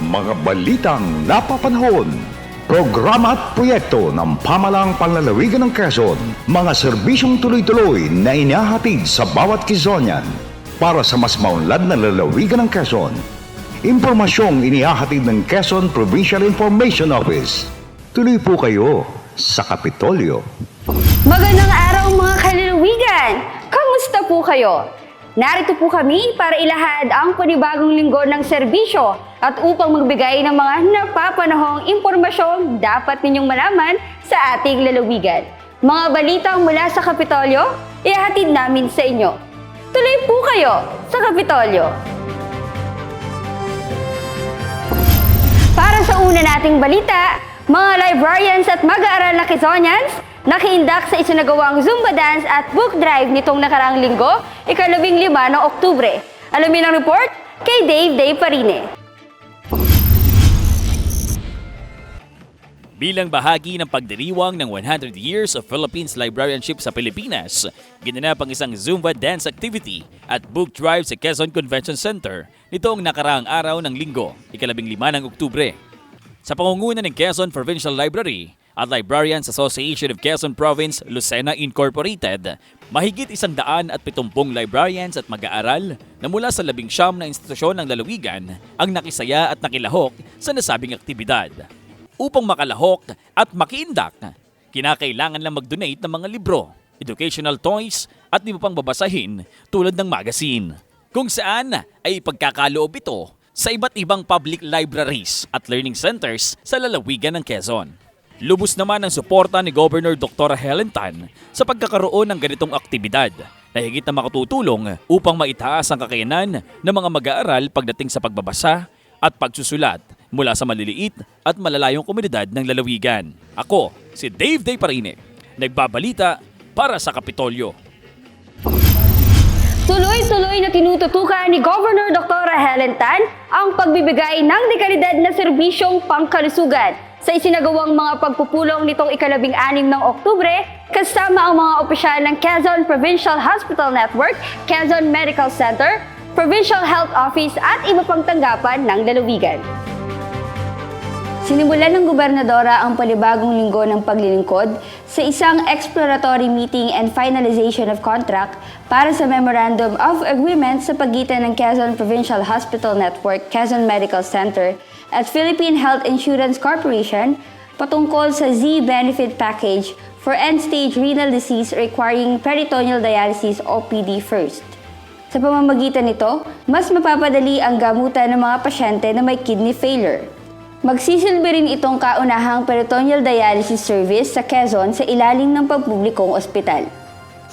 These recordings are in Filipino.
Mga balitang napapanahon, programa at proyekto ng pamalang panlalawigan ng Quezon, mga serbisyong tuloy-tuloy na inihahatid sa bawat Quezonian para sa mas maunlad na lalawigan ng Quezon. Impormasyong inihahatid ng Quezon Provincial Information Office. Tuloy po kayo sa Kapitolyo. Magandang araw mga kalalawigan! Kamusta po kayo? Narito po kami para ilahad ang panibagong linggo ng serbisyo at upang magbigay ng mga napapanahong impormasyong dapat ninyong malaman sa ating lalawigan. Mga balitang mula sa Kapitolyo, ihahatid namin sa inyo. Tuloy po kayo sa Kapitolyo! Para sa una nating balita, mga librarians at mag-aaral na Quezonians nakiindak sa isinagawang Zumba Dance at Book Drive nitong nakaraang linggo, ika-15 ng Oktubre. Alamin ang report kay Dave Parine. Bilang bahagi ng pagdiriwang ng 100 Years of Philippines Librarianship sa Pilipinas, ginanap ang isang Zumba Dance activity at Book Drive sa Quezon Convention Center nitong nakaraang araw ng linggo, ika-15 ng Oktubre. Sa pangunguna ng Quezon Provincial Library at Librarians Association of Quezon Province Lucena Incorporated, mahigit 170 librarians at mag-aaral na mula sa 19 na institusyon ng lalawigan ang nakisaya at nakilahok sa nasabing aktibidad. Upang makalahok at makiindak, kinakailangan lang mag-donate ng mga libro, educational toys at iba pang babasahin tulad ng magazine, kung saan ay ipagkakaloob ito sa iba't ibang public libraries at learning centers sa lalawigan ng Quezon. Lubos naman ang suporta ni Governor Dr. Helen Tan sa pagkakaroon ng ganitong aktibidad na higit na makatutulong upang maitaas ang kakayanan ng mga mag-aaral pagdating sa pagbabasa at pagsusulat mula sa maliliit at malalayong komunidad ng lalawigan. Ako, si Dave Parine, nagbabalita para sa Kapitolyo. Tuloy-tuloy na tinututukan ni Governor Dr. Helen Tan ang pagbibigay ng dekalidad na serbisyong pangkalusugan sa isinagawang mga pagpupulong nitong ika-16 ng Oktubre kasama ang mga opisyal ng Quezon Provincial Hospital Network, Quezon Medical Center, Provincial Health Office at iba pang tanggapan ng lalawigan. Sinimulan ng gobernadora ang panibagong linggo ng paglilingkod sa isang exploratory meeting and finalization of contract para sa Memorandum of Agreement sa pagitan ng Quezon Provincial Hospital Network, Quezon Medical Center at Philippine Health Insurance Corporation patungkol sa Z-Benefit Package for End-Stage Renal Disease Requiring Peritoneal Dialysis o PD-FIRST. Sa pamamagitan nito, mas mapapadali ang gamutan ng mga pasyente na may kidney failure. Magsisilbi rin itong kaunahang peritoneal dialysis service sa Quezon sa ilalim ng pampublikong ospital.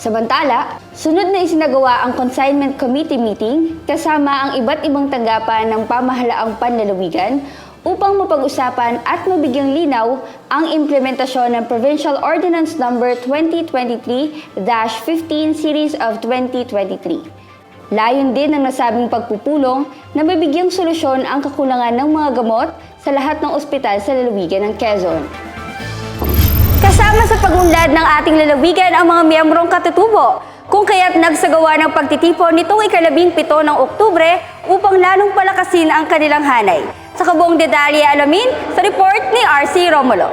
Samantala, sunod na isinagawa ang Consignment Committee meeting kasama ang iba't ibang tanggapan ng pamahalaang panlalawigan upang mapag-usapan at mabigyang linaw ang implementasyon ng Provincial Ordinance No. 2023-15 Series of 2023. Layon din ng nasabing pagpupulong na mabigyang solusyon ang kakulangan ng mga gamot sa lahat ng ospital sa lalawigan ng Quezon. Kasama sa pagunlad ng ating lalawigan ang mga miyembrong katutubo, kung kaya't nagsagawa ng pagtitipon nitong ika-17 ng Oktubre upang lalong palakasin ang kanilang hanay. Sa kabuong detalye alamin sa report ni RC Romulo.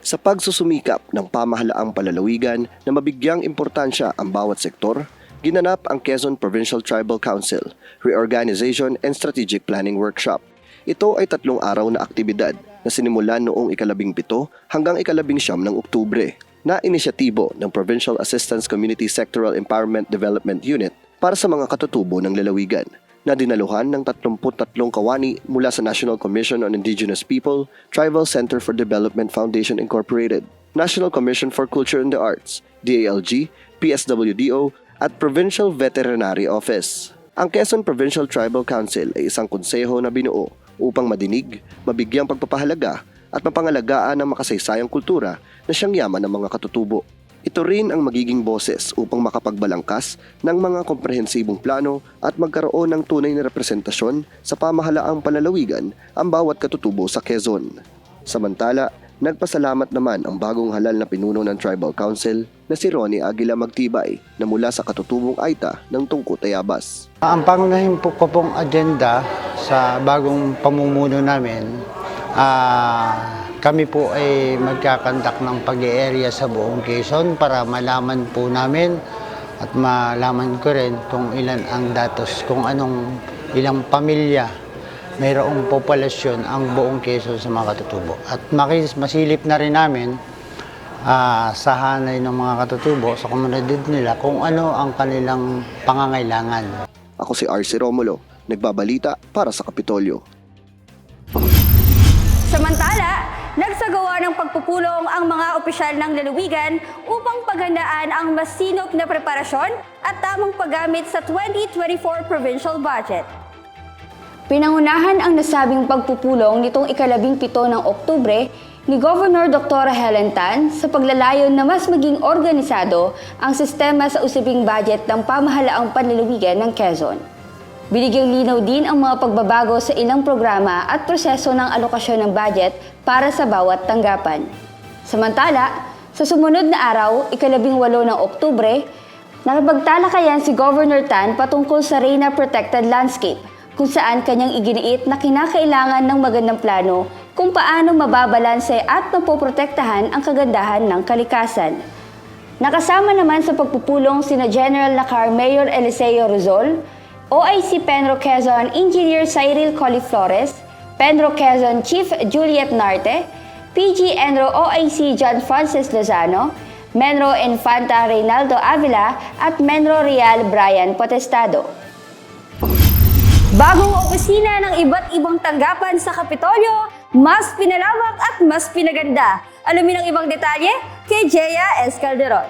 Sa pagsusumikap ng pamahalaang palalawigan na mabigyang importansya ang bawat sektor, ginanap ang Quezon Provincial Tribal Council Reorganization and Strategic Planning Workshop. Ito ay 3 araw na aktibidad na sinimulan noong ika-17 hanggang ika-19 ng Oktubre na inisyatibo ng Provincial Assistance Community Sectoral Empowerment Development Unit para sa mga katutubo ng lalawigan na dinaluhan ng 33 kawani mula sa National Commission on Indigenous People, Tribal Center for Development Foundation Incorporated, National Commission for Culture and the Arts, DALG, PSWDO, at Provincial Veterinary Office. Ang Quezon Provincial Tribal Council ay isang konseho na binuo upang madinig, mabigyang pagpapahalaga at mapangalagaan ang makasaysayang kultura na siyang yaman ng mga katutubo. Ito rin ang magiging boses upang makapagbalangkas ng mga komprehensibong plano at magkaroon ng tunay na representasyon sa pamahalaang panlalawigan ang bawat katutubo sa Quezon. Samantala, nagpasalamat naman ang bagong halal na pinuno ng Tribal Council na si Ronnie Aguila Magtibay na mula sa katutubong Aita ng Tungkot Tayabas. Ang pangunahin po ko pong agenda sa bagong pamumuno namin, kami po ay magkakandak ng pag-i-area sa buong Quezon para malaman po namin at malaman ko rin kung ilan ang datos, kung ilang pamilya mayroong populasyon ang buong Quezon sa mga katutubo. At masilip na rin namin sa hanay ng mga katutubo, sa komunidad nila, kung ano ang kanilang pangangailangan. Ako si RC Romulo, nagbabalita para sa Kapitolyo. Samantala, nagsagawa ng pagpupulong ang mga opisyal ng lalawigan upang paghandaan ang mas sinop na preparasyon at tamang paggamit sa 2024 provincial budget. Pinangunahan ang nasabing pagpupulong nitong ika-17 ng Oktubre ni Governor Dr. Helen Tan sa paglalayon na mas maging organisado ang sistema sa usaping budget ng pamahalaang panlalawigan ng Quezon. Binigyang linaw din ang mga pagbabago sa ilang programa at proseso ng alokasyon ng budget para sa bawat tanggapan. Samantala, sa sumunod na araw, ika-18 ng Oktubre, nakipagtalakayan si Governor Tan patungkol sa Reyna Protected Landscape, kung saan kanyang iginiit na kinakailangan ng magandang plano kung paano mababalanse at mapoprotektahan ang kagandahan ng kalikasan. Nakasama naman sa pagpupulong sina General Nakar Mayor Eliseo Rizal, OIC Penro Quezon Engineer Cyril Coliflores, Penro Quezon Chief Juliet Narte, PG Enro OIC John Francis Lozano, Menro Infanta Reynaldo Avila at Menro Real Brian Potestado. Bagong opisina ng iba't ibang tanggapan sa Kapitolyo, mas pinalawak at mas pinaganda. Alamin ang ibang detalye kay Jea S. Calderon.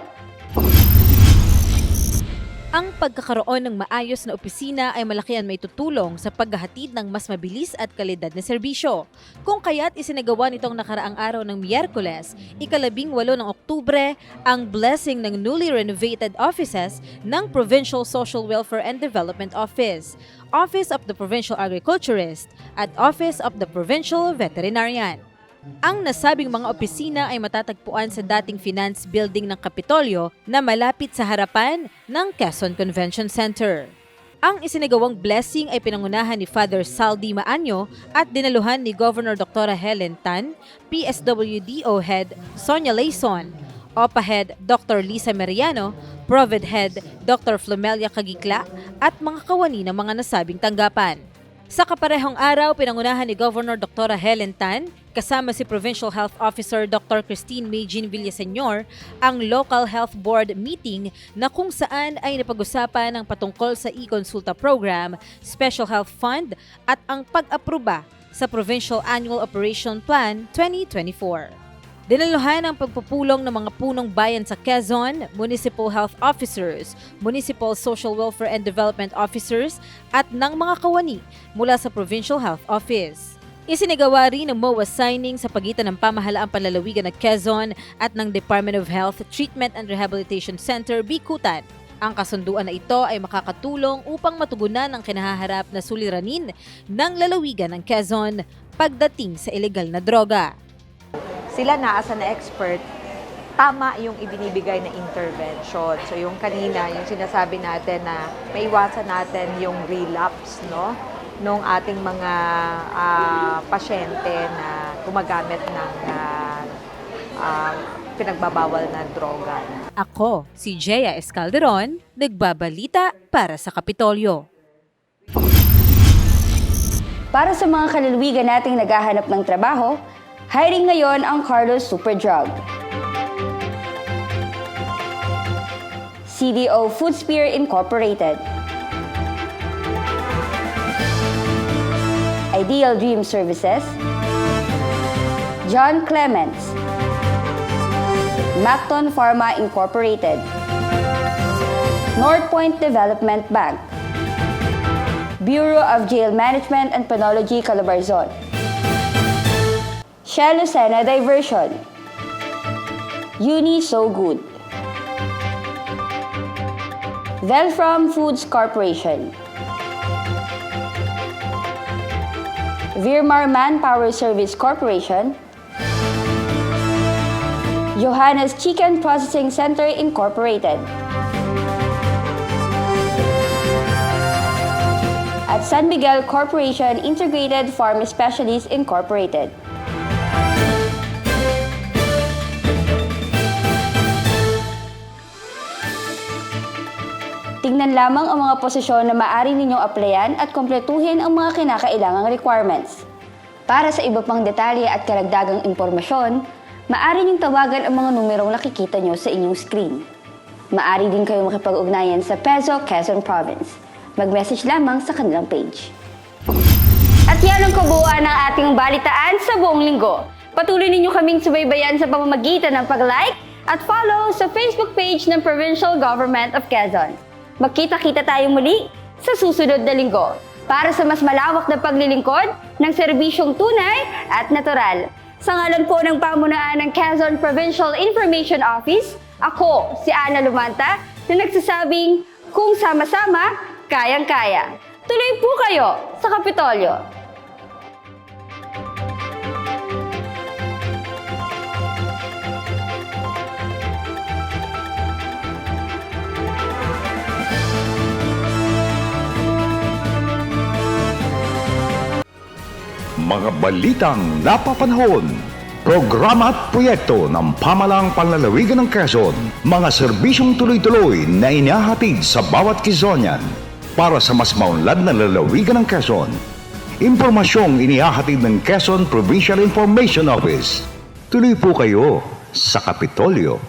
Ang pagkakaroon ng maayos na opisina ay malakihan maitutulong sa paghahatid ng mas mabilis at kalidad na serbisyo. Kung kaya't isinagawa nitong nakaraang araw ng Miyerkules, ika-18 ng Oktubre, ang blessing ng newly renovated offices ng Provincial Social Welfare and Development Office, Office of the Provincial Agriculturist, at Office of the Provincial Veterinarian. Ang nasabing mga opisina ay matatagpuan sa dating Finance Building ng Kapitolyo na malapit sa harapan ng Quezon Convention Center. Ang isinagawang blessing ay pinangunahan ni Father Saldi Maanyo at dinaluhan ni Governor Dr. Helen Tan, PSWDO Head Sonia Layson, OPA Head Dr. Lisa Meriano, Provid Head Dr. Flomelia Kagikla at mga kawani ng mga nasabing tanggapan. Sa kaparehong araw, pinangunahan ni Governor Dr. Helen Tan, kasama si Provincial Health Officer Dr. Christine Maygin Villaseñor, ang Local Health Board meeting na kung saan ay napag-usapan ang patungkol sa e-consulta program, Special Health Fund at ang pag-aproba sa Provincial Annual Operation Plan 2024. Dinaluhan ang pagpupulong ng mga punong bayan sa Quezon, Municipal Health Officers, Municipal Social Welfare and Development Officers at ng mga kawani mula sa Provincial Health Office. Isinagawa rin ang MOA signing sa pagitan ng Pamahalaang Panlalawigan ng Quezon at ng Department of Health Treatment and Rehabilitation Center, Bicutan. Ang kasunduan na ito ay makakatulong upang matugunan ang kinahaharap na suliranin ng lalawigan ng Quezon pagdating sa ilegal na droga. Sila na as an expert, tama yung ibinibigay na intervention. So yung kanina, yung sinasabi natin na maiwasan natin yung relapse, no? Nung ating mga pasyente na gumagamit ng pinagbabawal na droga. Ako, si Jea S. Calderon, nagbabalita para sa Kapitolyo. Para sa mga kalalawigan nating naghahanap ng trabaho, hiring ngayon ang Carlos Superdrug. CDO Food Spear Incorporated. Ideal Dream Services. John Clements. Macton Pharma Incorporated. North Point Development Bank. Bureau of Jail Management and Penology Calabarzon. Shell Lucena Diversion. Uni So Good. Velfrom Foods Corporation. Virmar Manpower Service Corporation. Johannes Chicken Processing Center Incorporated. At San Miguel Corporation Integrated Farm Specialists Incorporated. Tingnan lamang ang mga posisyon na maaari ninyong applyan at kompletuhin ang mga kinakailangang requirements. Para sa iba pang detalye at karagdagang impormasyon, maaari niyong tawagan ang mga numerong nakikita nyo sa inyong screen. Maaari din kayong makipag-ugnayan sa PEZO, Quezon Province. Mag-message lamang sa kanilang page. At yan ang kabuuan ng ating balitaan sa buong linggo. Patuloy ninyo kaming subaybayan sa pamamagitan ng pag-like at follow sa Facebook page ng Provincial Government of Quezon. Magkita-kita tayo muli sa susunod na linggo para sa mas malawak na paglilingkod ng serbisyong tunay at natural. Sa ngalan po ng pamunuan ng Quezon Provincial Information Office, ako si Ana Lumanta na nagsasabing kung sama-sama, kayang-kaya. Tuloy po kayo sa Kapitolyo. Mga balitang napapanahon, programa at proyekto ng Pamahalang Panlalawigan ng Quezon, mga serbisyong tuloy-tuloy na inihahatid sa bawat Quezonian para sa mas maunlad na lalawigan ng Quezon. Impormasyong inihahatid ng Quezon Provincial Information Office. Tuloy po kayo sa Kapitolyo.